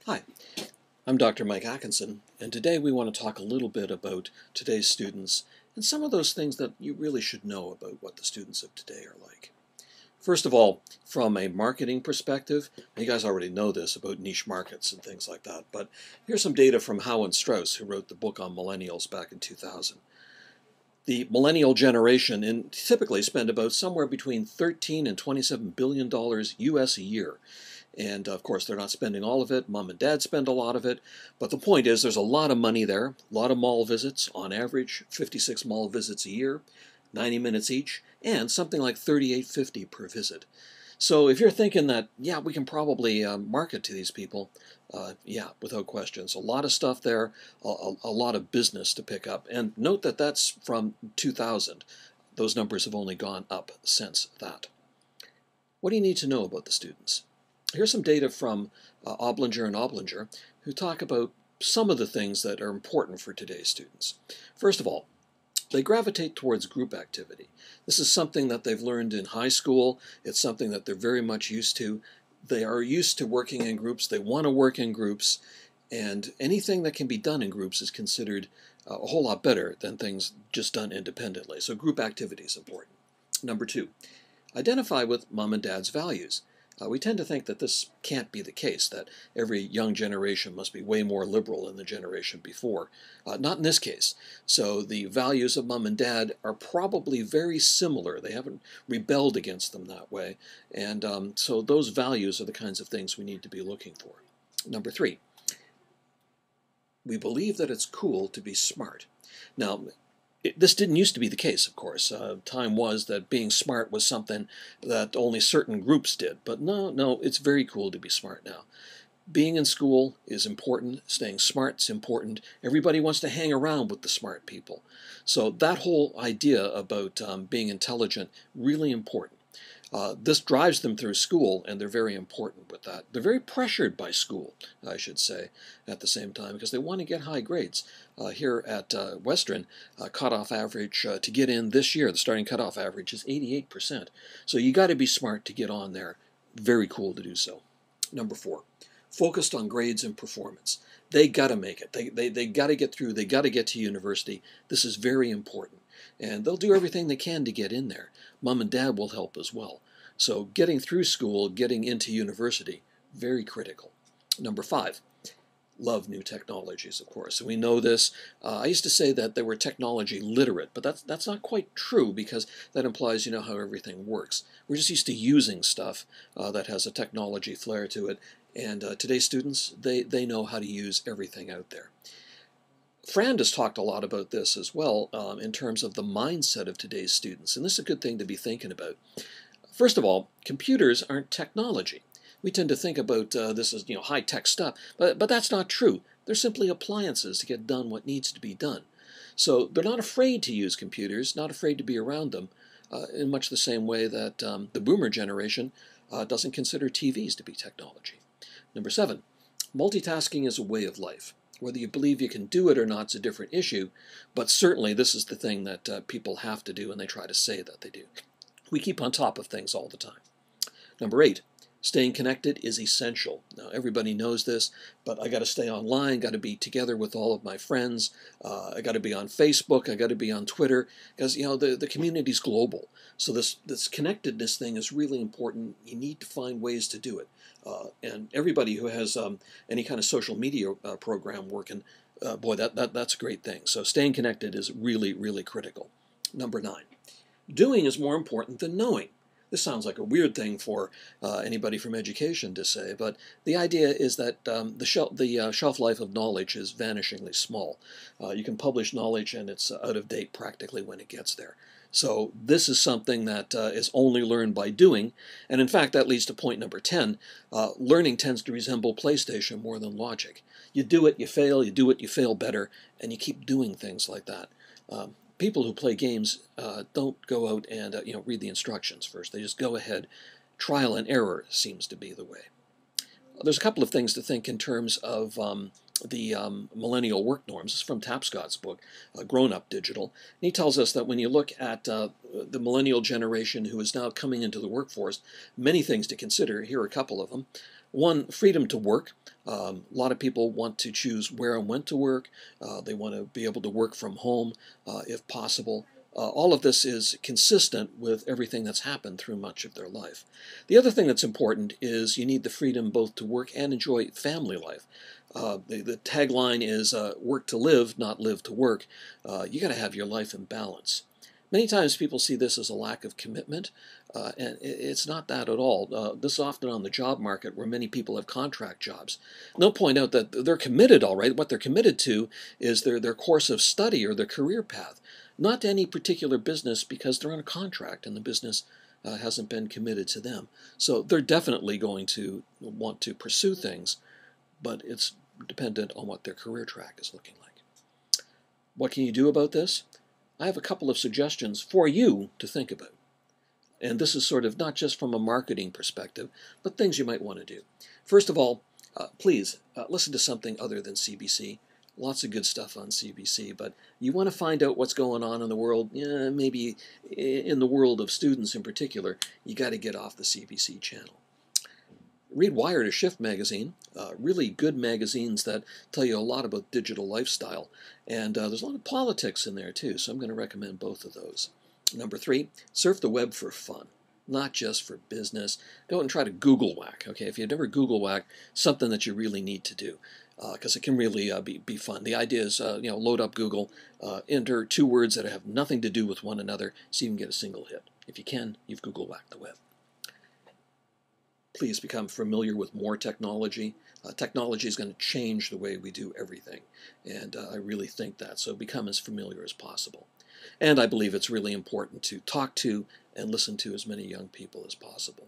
Hi, I'm Dr. Mike Atkinson, and today we want to talk a little bit about today's students and some of those things that you really should know about what the students of today are like. First of all, from a marketing perspective, you guys already know this about niche markets and things like that, but here's some data from Howe and Strauss, who wrote the book on millennials back in 2000. The millennial generation typically spend about somewhere between $13 and $27 billion US a year. And of course, they're not spending all of it. Mom and dad spend a lot of it. But the point is, there's a lot of money there, a lot of mall visits, on average, 56 mall visits a year, 90 minutes each, and something like $38.50 per visit. So if you're thinking that, yeah, we can probably market to these people, yeah, without questions. A lot of stuff there, a lot of business to pick up. And note that that's from 2000. Those numbers have only gone up since that. What do you need to know about the students? Here's some data from Oblinger and Oblinger, who talk about some of the things that are important for today's students. First of all, they gravitate towards group activity. This is something that they've learned in high school. It's something that they're very much used to. They are used to working in groups. They want to work in groups. And anything that can be done in groups is considered a whole lot better than things just done independently. So group activity is important. Number two, identify with mom and dad's values. We tend to think that this can't be the case, that every young generation must be way more liberal than the generation before. Not in this case. So the values of mom and dad are probably very similar. They haven't rebelled against them that way. And so those values are the kinds of things we need to be looking for. Number three, we believe that it's cool to be smart. Now, this didn't used to be the case, of course. Time was that being smart was something that only certain groups did. But no, it's very cool to be smart now. Being in school is important. Staying smart is important. Everybody wants to hang around with the smart people. So that whole idea about being intelligent, really important. This drives them through school, and they're very important with that. They're very pressured by school, I should say, at the same time, because they want to get high grades. Here at Western, cutoff average to get in this year, the starting cutoff average is 88%. So you got to be smart to get on there. Very cool to do so. Number four, focused on grades and performance. They got to make it. They got to get through. They got to get to university. This is very important. And they'll do everything they can to get in there. Mom and dad will help as well. So getting through school, getting into university, very critical. Number five, love new technologies, of course. And we know this. I used to say that they were technology literate, but that's not quite true, because that implies you know how everything works. We're just used to using stuff that has a technology flair to it. And today's students, they know how to use everything out there. Frand has talked a lot about this as well in terms of the mindset of today's students. And this is a good thing to be thinking about. First of all, computers aren't technology. We tend to think about this as high-tech stuff, but that's not true. They're simply appliances to get done what needs to be done. So they're not afraid to use computers, not afraid to be around them, in much the same way that the boomer generation doesn't consider TVs to be technology. Number seven, multitasking is a way of life. Whether you believe you can do it or not is a different issue, but certainly this is the thing that people have to do, and they try to say that they do. We keep on top of things all the time. Number eight, staying connected is essential. Now, everybody knows this, but I got to stay online, got to be together with all of my friends. I got to be on Facebook, I got to be on Twitter, because the community's global. So this connectedness thing is really important. You need to find ways to do it. And everybody who has any kind of social media program working, boy, that's a great thing. So staying connected is really, really critical. Number nine, doing is more important than knowing. This sounds like a weird thing for anybody from education to say, but the idea is that the shelf life of knowledge is vanishingly small. You can publish knowledge and it's out of date practically when it gets there. So this is something that is only learned by doing, and in fact that leads to point number 10. Learning tends to resemble PlayStation more than logic. You do it, you fail, you do it, you fail better, and you keep doing things like that. People who play games don't go out and read the instructions first. They just go ahead. Trial and error seems to be the way. There's a couple of things to think in terms of the millennial work norms. This is from Tapscott's book, Grown Up Digital. And he tells us that when you look at the millennial generation who is now coming into the workforce, many things to consider. Here are a couple of them. One, freedom to work. A lot of people want to choose where and when to work. They want to be able to work from home if possible. All of this is consistent with everything that's happened through much of their life. The other thing that's important is you need the freedom both to work and enjoy family life. The tagline is work to live, not live to work. You got to have your life in balance. Many times people see this as a lack of commitment, and it's not that at all. This is often on the job market where many people have contract jobs. And they'll point out that they're committed, all right. What they're committed to is their course of study or their career path, not to any particular business because they're on a contract and the business hasn't been committed to them. So they're definitely going to want to pursue things, but it's dependent on what their career track is looking like. What can you do about this? I have a couple of suggestions for you to think about. And this is sort of not just from a marketing perspective, but things you might want to do. First of all, please listen to something other than CBC. Lots of good stuff on CBC, but you want to find out what's going on in the world, maybe in the world of students in particular, you got to get off the CBC channel. Read Wired or Shift magazine, really good magazines that tell you a lot about digital lifestyle. And there's a lot of politics in there too, so I'm going to recommend both of those. Number 3, surf the web for fun, not just for business. Go and try to Google whack, okay? If you've never Google whack, something that you really need to do, because it can really be fun. The idea is, load up Google, enter 2 words that have nothing to do with one another, so you can get a single hit. If you can, you've Google whacked the web. Please become familiar with more technology. Technology is going to change the way we do everything, and I really think that, so become as familiar as possible. And I believe it's really important to talk to and listen to as many young people as possible.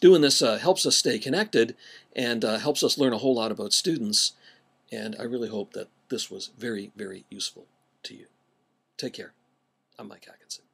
Doing this helps us stay connected and helps us learn a whole lot about students, and I really hope that this was very, very useful to you. Take care. I'm Mike Atkinson.